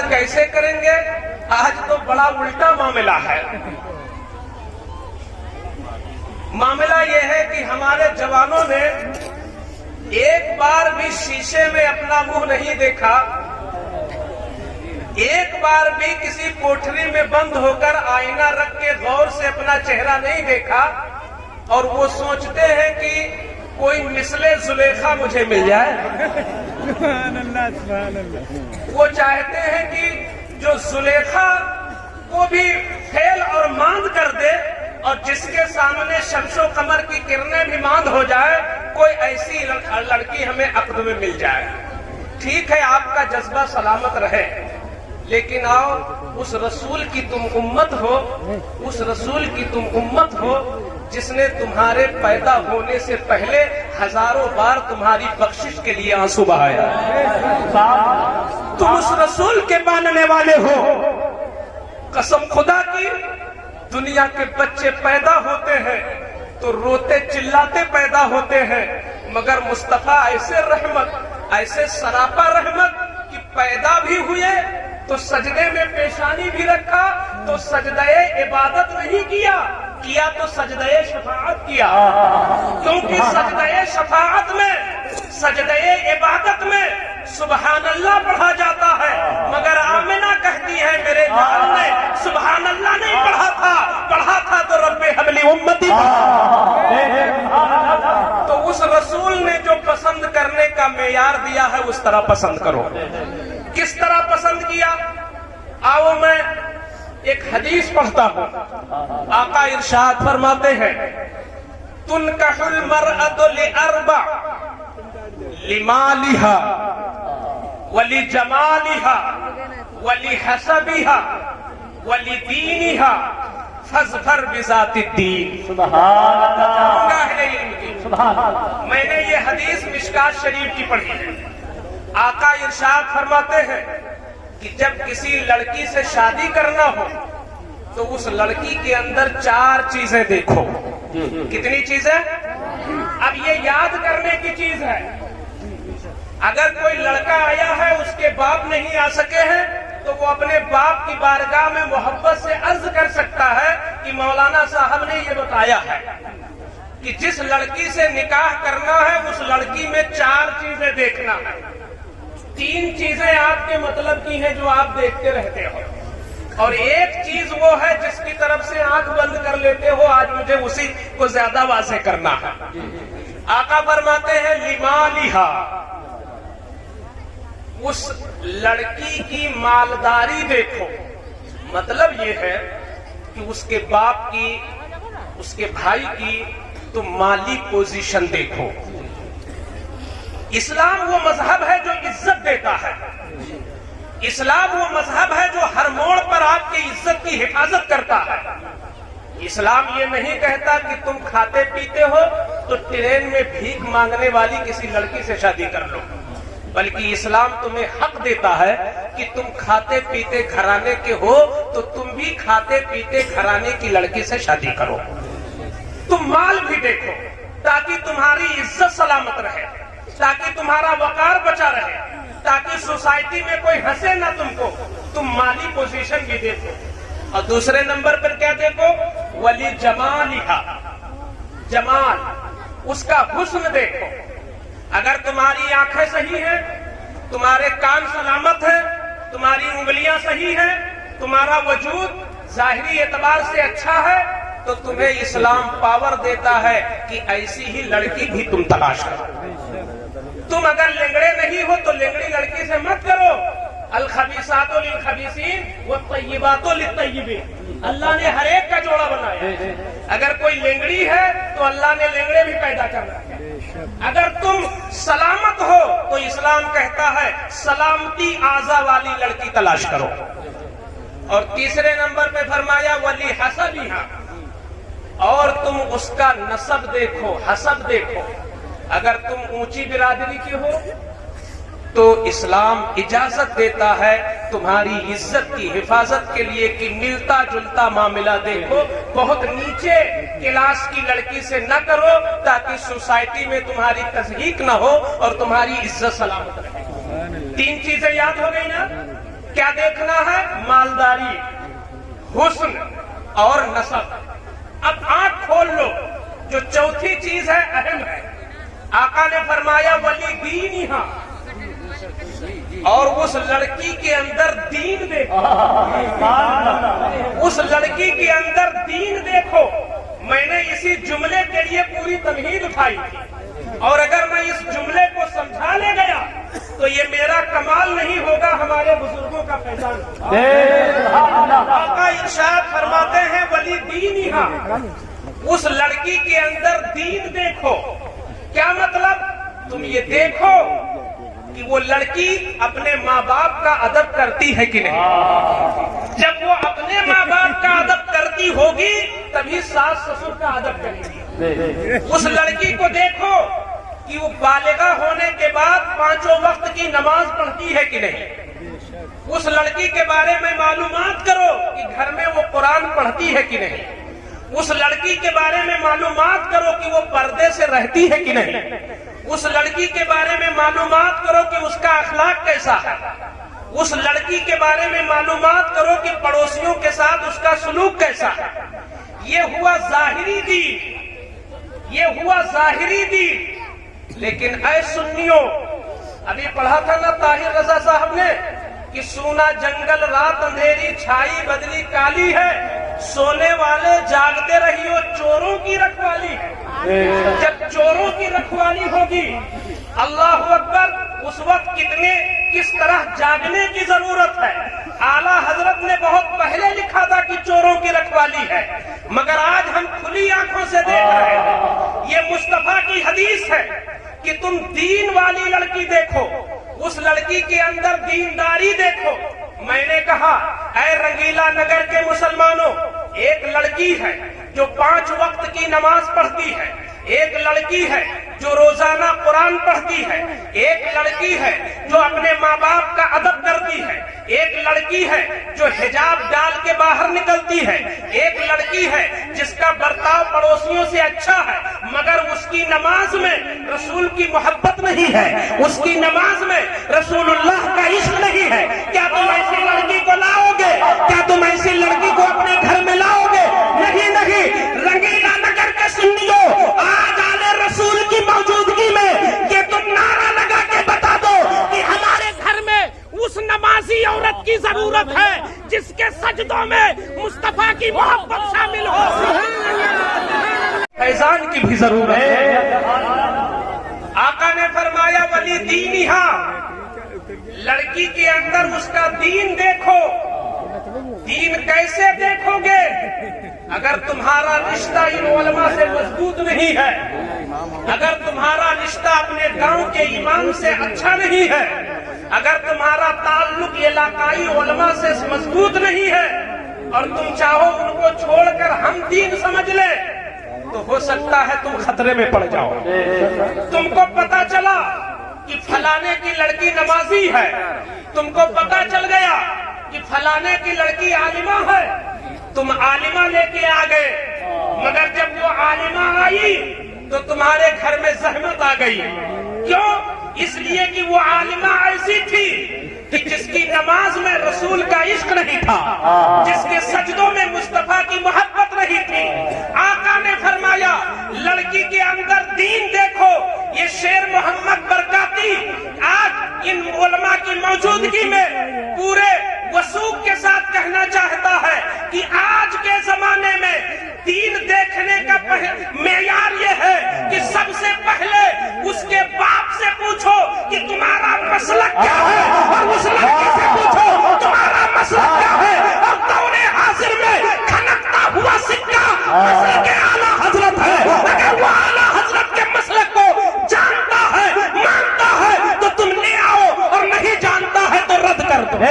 कैसे करेंगे? आज तो बड़ा उल्टा मामला है। मामला यह है कि हमारे जवानों ने एक बार भी शीशे में अपना मुंह नहीं देखा, एक बार भी किसी कोठरी में बंद होकर आईना रख के गौर से अपना चेहरा नहीं देखा, और वो सोचते हैं कि कोई मिसले जुलेखा मुझे मिल जाए। वो चाहते हैं कि जो जुलेखा को भी फेल और मांद कर दे, और जिसके सामने शम्सो कमर की किरणें भी मांद हो जाए, कोई ऐसी लड़की हमें अक्द में मिल जाए। ठीक है, आपका जज्बा सलामत रहे, लेकिन आओ उस रसूल की तुम उम्मत हो, उस रसूल की तुम उम्मत हो जिसने तुम्हारे पैदा होने से पहले हजारों बार तुम्हारी बख्शिश के लिए आंसू बहाया। तुम उस रसूल के मानने वाले हो। कसम खुदा की, दुनिया के बच्चे पैदा होते हैं तो रोते चिल्लाते पैदा होते हैं, मगर मुस्तफा ऐसे रहमत, ऐसे सरापा रहमत कि पैदा भी हुए तो सजदे में पेशानी भी रखा, तो सजदे इबादत नहीं किया, किया तो सजदे शफाअत किया। क्योंकि सजदे शफाअत में, सजदे इबादत में सुबहान अल्लाह पढ़ा जाता है, मगर आमिना कहती है मेरे जान ने सुबहान अल्लाह नहीं पढ़ा था तो रब्बे हबली उम्मती। तो उस रसूल ने जो पसंद करने का मेयार दिया है उस तरह पसंद करो। किस तरह पसंद किया? आओ मैं एक हदीस पढ़ता हूं। आका इरशाद फरमाते हैं, तुनकहुल मरअतु लिअरबा, लिमालिहा वली जमालिहा वली हसबिहा वली दीनिहा फज़फर बिज़ातिद्दीन। सुभान अल्लाह। मैंने ये हदीस मिशकात शरीफ की पढ़ी है। आका इरशाद फरमाते हैं कि जब किसी लड़की से शादी करना हो तो उस लड़की के अंदर 4 चीजें देखो। कितनी चीजें? अब ये याद करने की चीज है। अगर कोई लड़का आया है, उसके बाप नहीं आ सके हैं, तो वो अपने बाप की बारगाह में मोहब्बत से अर्ज कर सकता है कि मौलाना साहब ने ये बताया है कि जिस लड़की से निकाह करना है उस लड़की में 4 चीजें देखना है। 3 चीजें आपके मतलब की हैं जो आप देखते रहते हो, और एक चीज वो है जिसकी तरफ से आंख बंद कर लेते हो। आज मुझे उसी को ज्यादा वाज़ेह करना है। आका फरमाते हैं लिमालिहा, उस लड़की की मालदारी देखो। मतलब ये है कि उसके बाप की, उसके भाई की तो माली पोजीशन देखो। इस्लाम वो मजहब है जो इज्जत देता है। इस्लाम वो मजहब है जो हर मोड़ पर आपकी इज्जत की हिफाजत करता है। इस्लाम ये नहीं कहता कि तुम खाते पीते हो तो ट्रेन में भीख मांगने वाली किसी लड़की से शादी कर लो, बल्कि इस्लाम तुम्हें हक देता है कि तुम खाते पीते घराने के हो तो तुम भी खाते पीते घराने की लड़की से शादी करो। तुम माल भी देखो ताकि तुम्हारी इज्जत सलामत रहे, ताकि तुम्हारा वकार बचा रहे, ताकि सोसाइटी में कोई हंसे ना तुमको। तुम माली पोजीशन भी देखो। और दूसरे नंबर पर क्या देखो? वली जमालिहा, जमाल, उसका हुस्न देखो। अगर तुम्हारी आंखें सही हैं, तुम्हारे कान सलामत है, तुम्हारी उंगलियां सही हैं, तुम्हारा वजूद जाहिरी एतबार से अच्छा है, तो तुम्हें इस्लाम पावर देता है कि ऐसी ही लड़की भी तुम तलाश करो। तुम अगर लेंगड़े नहीं हो तो लेंगड़ी लड़की से मत करो। अल खबीसातो लिल खबीसीन व तय्यिबातो लित तय्यिबीन। अल्लाह ने हर एक का जोड़ा बनाया। अगर कोई लेंगड़ी है तो अल्लाह ने लेंगड़े भी पैदा करना है। अगर तुम सलामत हो तो इस्लाम कहता है सलामती आजा वाली लड़की तलाश करो। और तीसरे नंबर पे फरमाया वली हसबिहा, और तुम उसका नसब देखो, हसब देखो। अगर तुम ऊंची बिरादरी की हो तो इस्लाम इजाजत देता है तुम्हारी इज्जत की हिफाजत के लिए कि मिलता जुलता मामला देखो, बहुत नीचे क्लास की लड़की से न करो ताकि सोसाइटी में तुम्हारी तज़हीक न हो और तुम्हारी इज्जत सलामत रहे। 3 चीजें याद हो गई ना? کیا دیکھنا ہے؟ مالداری، حسن اور نسب۔ اب آنکھ کھول لو، جو چوتھی چیز ہے اہم ہے۔ آقا نے فرمایا ولی دینہا، اور اس لڑکی کے اندر دین دیکھو، اس لڑکی کے اندر دین دیکھو۔ میں نے اسی جملے کے لیے پوری تمہید اٹھائی تھی، اور اگر میں اس جملے کو سمجھا لے گیا تو یہ میرا کمال نہیں ہوگا، ہمارے بزرگوں کا فیضان ہوگا۔ آقا ارشاد فرماتے ہیں ولی دینہا، اس لڑکی کے اندر دین دیکھو۔ کیا مطلب؟ تم یہ دیکھو کہ وہ لڑکی اپنے ماں باپ کا ادب کرتی ہے کہ نہیں۔ جب وہ اپنے ماں باپ کا ادب کرتی ہوگی تبھی ساس سسر کا ادب کرے گی۔ اس لڑکی کو دیکھو کہ وہ بالغہ ہونے کے بعد 5 وقت کی نماز پڑھتی ہے کہ نہیں۔ اس لڑکی کے بارے میں معلومات کرو کہ گھر میں وہ قرآن پڑھتی ہے کہ نہیں۔ اس لڑکی کے بارے میں معلومات کرو کہ وہ پردے سے رہتی ہے کہ نہیں۔ اس لڑکی کے بارے میں معلومات کرو کہ اس کا اخلاق کیسا ہے۔ اس لڑکی کے بارے میں معلومات کرو کہ پڑوسیوں کے ساتھ اس کا سلوک کیسا ہے۔ یہ ہوا ظاہری دین، یہ ہوا ظاہری دین۔ لیکن اے سنیوں، ابھی پڑھا تھا نا طاہر رضا صاحب نے کہ سونا جنگل رات اندھیری چھائی بدلی کالی ہے، سونے والے جاگتے رہیو چوروں کی رکھوالی ہے۔ جب چوروں کی رکھوالی ہوگی، اللہ اکبر، اس وقت کس طرح جاگنے کی ضرورت ہے۔ اعلیٰ حضرت نے بہت پہلے لکھا تھا کہ چوروں کی رکھوالی ہے، مگر آج ہم کھلی آنکھوں سے دیکھ رہے ہیں۔ یہ مصطفیٰ کی حدیث ہے کہ تم دین والی لڑکی دیکھو، اس لڑکی کے اندر دینداری دیکھو۔ میں نے کہا اے رنگیلا نگر کے مسلمانوں، ایک لڑکی ہے جو 5 وقت کی نماز پڑھتی ہے، ایک لڑکی ہے جو روزانہ قرآن پڑھتی ہے، ایک لڑکی ہے جو اپنے ماں باپ کا ادب کرتی ہے، ایک لڑکی ہے جو حجاب ڈال کے باہر نکلتی ہے، ایک لڑکی ہے جس کا برتاؤ پڑوسیوں سے اچھا ہے، مگر اس کی نماز میں رسول کی محبت نہیں ہے، اس کی نماز میں رسول اللہ کا عشق نہیں ہے۔ کیا تم ایسی لڑکی کو لاؤ گے؟ کیا تم ایسی لڑکی کو اپنے گھر میں لاؤ گے؟ نہیں نہیں۔ رنگیلا نگر کے سنیوں، آج آلے رسول کی موجودگی میں یہ تم نعرہ لگا کے بتا دو کہ ہمارے گھر میں اس نمازی عورت کی ضرورت ہے جس کے سجدوں میں مصطفیٰ کی محبت شامل ہو۔ فیضان کی بھی ضرورت ہے۔ آقا نے فرمایا ولی دینہا، لڑکی کے اندر اس کا دین دیکھو۔ دین کیسے دیکھو گے؟ اگر تمہارا رشتہ ان علماء سے مضبوط نہیں ہے، اگر تمہارا رشتہ اپنے گاؤں کے امام سے اچھا نہیں ہے، اگر تمہارا تعلق علاقائی علماء سے مضبوط نہیں ہے، اور تم چاہو ان کو چھوڑ کر ہم دین سمجھ لیں، تو ہو سکتا ہے تم خطرے میں پڑ جاؤ۔ تم کو پتا چلا کہ فلانے کی لڑکی نمازی ہے، تم کو پتا چل گیا کہ فلانے کی لڑکی عالمہ ہے، تم عالمہ لے کے آ گئے، مگر جب وہ عالمہ آئی تو تمہارے گھر میں زحمت آ گئی۔ کیوں؟ اس لیے کہ وہ عالمہ ایسی تھی کہ جس کی نماز میں رسول کا عشق نہیں تھا، جس کے سجدوں میں مصطفیٰ کی محبت نہیں تھی۔ آقا نے فرمایا لڑکی کے اندر دین دیکھو۔ یہ شیر محمد برکاتی آج ان علماء کی موجودگی میں پورے وثوق کے ساتھ کہنا چاہتا ہے کہ آج کے زمانے میں دین دیکھنے کا معیار یہ ہے کہ سب سے پہلے اس کے باپ سے پوچھو کہ تمہارا مسلک کیا ہے، اور اس لڑکی سے پوچھو تمہارا مسلک کیا ہے، اور دور حاضر میں کھنکتا ہوا سکہ مسلک اعلیٰ حضرت ہے۔ اگر وہ اعلیٰ حضرت کے مسلک کو جانتا ہے، مانتا ہے، تو تم لے آؤ، اور نہیں جانتا ہے تو رد کر دو۔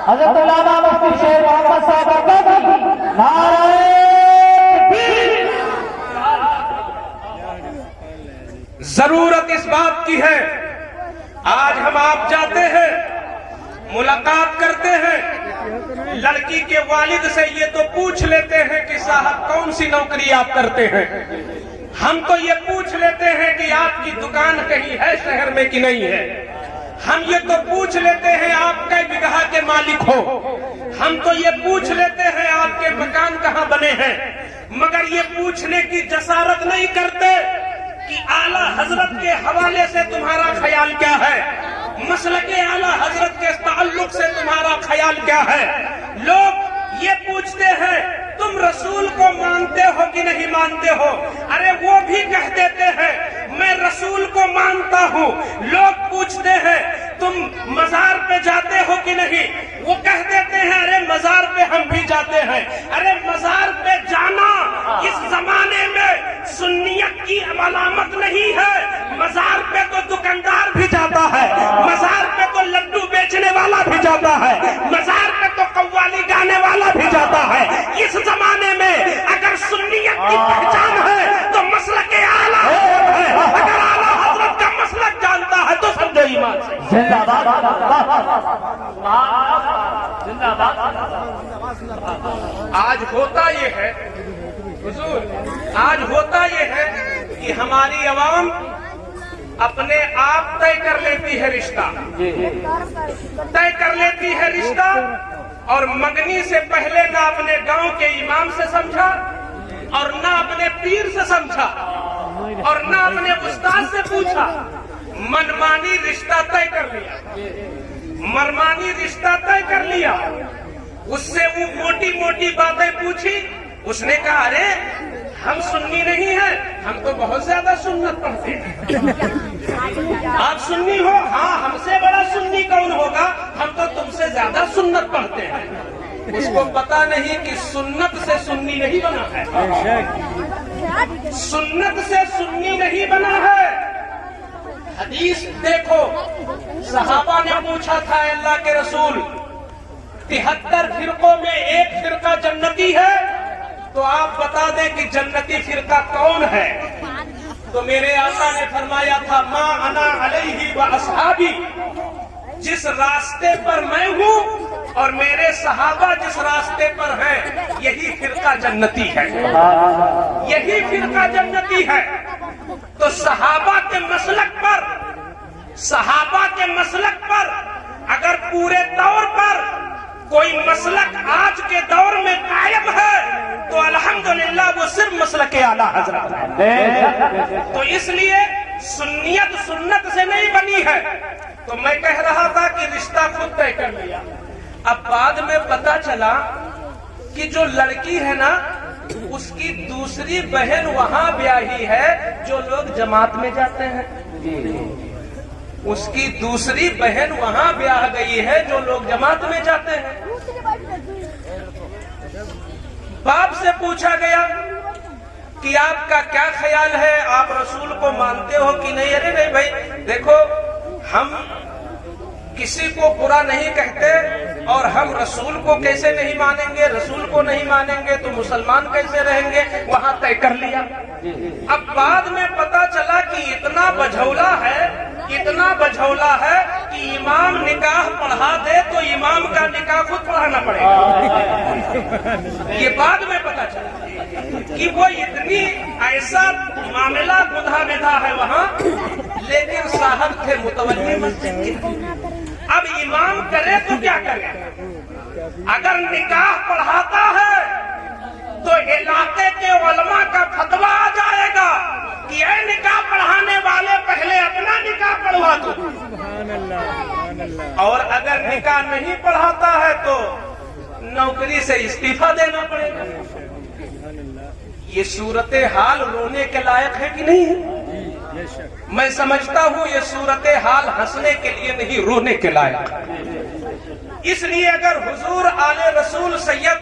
حضرت علامہ مفتی شیخ محمد صاحب ضرورت اس بات کی ہے، آج ہم آپ جاتے ہیں، ملاقات کرتے ہیں، लड़की के वालिद से ये तो पूछ लेते हैं कि साहब कौन सी नौकरी आप करते हैं, हम तो ये पूछ लेते हैं कि आपकी दुकान कहीं है शहर में कि नहीं है, हम ये तो पूछ लेते हैं आप कई बिगहा के मालिक हो, हम तो ये पूछ लेते हैं आपके मकान कहाँ बने हैं, मगर ये पूछने की जसारत नहीं करते कि आला हजरत के हवाले से तुम्हारा ख्याल क्या है, मसलके आला हजरत के ताल्लुक से तुम्हारा ख्याल क्या है। लोग ये पूछते हैं तुम रसूल को मानते हो कि नहीं मानते हो, अरे वो भी कह देते हैं मैं रसूल को मानता हूँ। लोग पूछते हैं तुम मजार पे जाते हो कि नहीं, वो कह देते हैं अरे मजार पे हम भी जाते हैं। अरे मजार पे जाना इस जमाने में सुन्नियत की अलामत नहीं है, मजार पे तो दुकानदार भी जाता है, मजार पे तो लड्डू बेचने वाला भी जाता है, मजार पे तो कव्वाली गाने वाला भी जाता है। इस जमाने में अगर सुन्नियत की पहचान है तो मसलके आला हजरत है, अगर आला हजरत का मसलक जानता है तो समझो ईमान से। जिंदाबाद जिंदाबाद। आज होता ये है हुजूर, आज होता ये है कि हमारी अवाम अपने आप तय कर लेती है रिश्ता, तय कर लेती है रिश्ता, और मंगनी से पहले ना अपने गांव के इमाम से समझा और ना अपने पीर से समझा और ना अपने उस्ताद से पूछा, मनमानी रिश्ता तय कर लिया, मनमानी रिश्ता तय कर लिया। उससे वो मोटी मोटी बातें पूछी, उसने कहा अरे हम सुन्नी नहीं हैं, हम तो बहुत ज्यादा सुन्नत पढ़ते हैं। आप सुन्नी हो? हाँ, हमसे बड़ा सुन्नी कौन होगा, हम तो तुमसे ज्यादा सुन्नत पढ़ते हैं। उसको पता नहीं कि सुन्नत से सुन्नी नहीं बना है, सुन्नत से सुन्नी नहीं बना है। हदीस देखो, सहाबा ने पूछा था अल्लाह के रसूल 73 फिरकों में एक फिरका जन्नती है, तो आप बता दें कि जन्नती फिरका कौन है। तो मेरे आका ने फरमाया था मा अना अलैहि व अस्हाबी, जिस रास्ते पर मैं हूँ और मेरे सहाबा जिस रास्ते पर हैं, यही फिरका जन्नती है, यही फिरका जन्नती है। तो सहाबा के मसलक पर, सहाबा के मसलक पर अगर पूरे दौर पर कोई मसलक आज के दौर में कायम है तो अल्हम्दुलिल्लाह वो सिर्फ मसलक आला हजरत है। तो इसलिए सुन्नियत सुन्नत से नहीं बनी है। तो मैं कह रहा था कि रिश्ता खुद तय कर लिया। अब बाद में पता चला कि जो लड़की है ना, उसकी दूसरी बहन वहां ब्याही है जो लोग जमात में जाते हैं, उसकी दूसरी बहन वहां ब्याह गई है जो लोग जमात में जाते हैं। बाप से पूछा गया कि आपका क्या ख्याल है, आप रसूल को मानते हो कि नहीं? अरे नहीं भाई, देखो हम किसी को बुरा नहीं कहते और हम रसूल को कैसे नहीं मानेंगे, रसूल को नहीं मानेंगे तो मुसलमान कैसे रहेंगे, वहां तय कर लिया। अब बाद में पता चला कि इतना बझौला है, इतना बझौला है कि इमाम निकाह पढ़ा दे तो इमाम का निकाह खुद पढ़ाना पड़ेगा। ये बाद में पता चला कि वो इतनी ऐसा मामला गुधा विधा है वहाँ, लेकिन साहब थे मुतवल्ली मस्जिद के। अब इमाम करे तो क्या करे, अगर निकाह पढ़ाता है तो इलाके के उलमा का फतवा आ जाएगा कि ये निकाह पढ़ाने वाले पहले अपना निकाह पढ़वा दो, और अगर निकाह नहीं पढ़ाता है तो नौकरी से इस्तीफा देना पड़ेगा। ये सूरत हाल रोने के लायक है कि नहीं है? मैं समझता हूँ ये सूरत हाल हंसने के लिए नहीं, रोने के लायक। इसलिए अगर हुजूर आले रसूल सैयद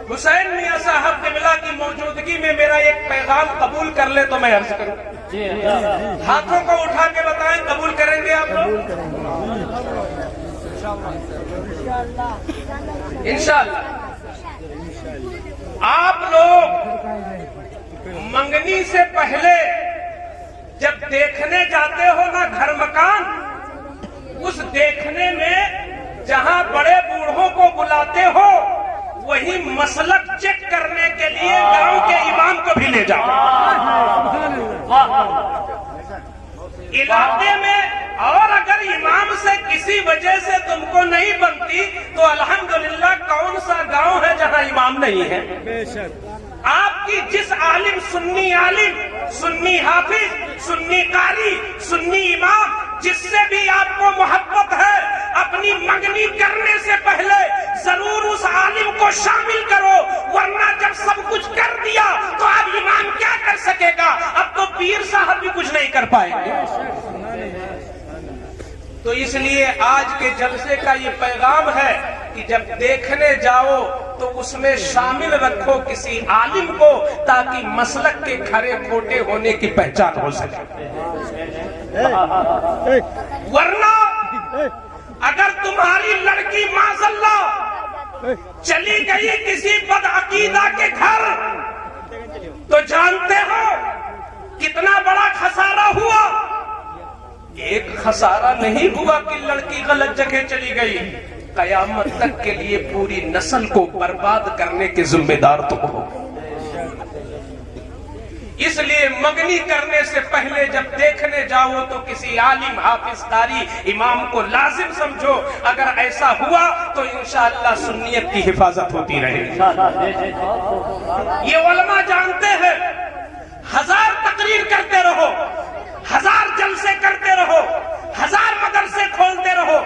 हुसैन मियां साहब क़िबला की मौजूदगी में मेरा एक पैगाम कबूल कर ले तो मैं अर्ज करूँ। हाथों को उठा के बताएं, कबूल करेंगे आप लोग? इंशाअल्लाह। आप लोग मंगनी से पहले जब देखने जाते हो ना घर मकान, उस देखने में जहां बड़े बूढ़ों को बुलाते مسلک چیک کرنے کے لیے گاؤں کے امام کو بھی لے جاؤ علاقے میں، اور اگر امام سے کسی وجہ سے تم کو نہیں بنتی تو الحمدللہ کون سا گاؤں ہے جہاں امام نہیں ہے؟ آپ کی جس عالم، سنی حافظ، سنی قاری، سنی امام، جس سے بھی آپ کو محبت ہے، اپنی منگنی کرنے سے پہلے ضرور اس عالم کو شامل کرو، ورنہ جب سب کچھ کر دیا تو اب امام کیا کر سکے گا؟ اب تو پیر صاحب بھی کچھ نہیں کر پائیں گے۔ تو اس لیے آج کے جلسے کا یہ پیغام ہے کہ جب دیکھنے جاؤ تو اس میں شامل رکھو کسی عالم کو، تاکہ مسلک کے کھرے کھوٹے ہونے کی پہچان ہو سکے۔ ورنہ اگر تمہاری لڑکی معاذ اللہ چلی گئی کسی بدعقیدہ کے گھر تو جانتے ہو کتنا بڑا خسارہ ہوا۔ ایک خسارہ نہیں ہوا کہ لڑکی غلط جگہ چلی گئی، قیامت تک کے لیے پوری نسل کو برباد کرنے کے ذمہ دار تم ہو۔ اس لیے منگنی کرنے سے پہلے جب دیکھنے جاؤ تو کسی عالم، حافظ، قاری، امام کو لازم سمجھو۔ اگر ایسا ہوا تو انشاءاللہ سنیت کی حفاظت ہوتی رہے گی۔ یہ علماء جانتے ہیں، 1000 تقریر کرتے رہو، 1000 جلسے کرتے رہو، 1000 مدرسے کھولتے رہو،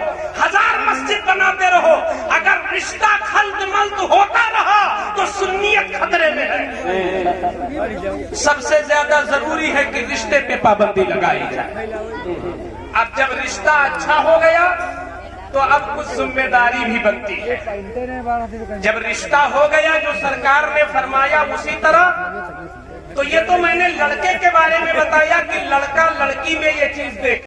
1000 مسجد بناتے رہو، اگر رشتہ خلط ملط ہوتا رہا تو سنیت خطرے میں ہے۔ سب سے زیادہ ضروری ہے کہ رشتے پہ پابندی لگائی جائے۔ اب جب رشتہ اچھا ہو گیا تو اب کچھ ذمہ داری بھی بنتی ہے۔ جب رشتہ ہو گیا جو سرکار نے فرمایا اسی طرح، تو یہ تو میں نے لڑکے کے بارے میں بتایا کہ لڑکا لڑکی میں یہ چیز دیکھ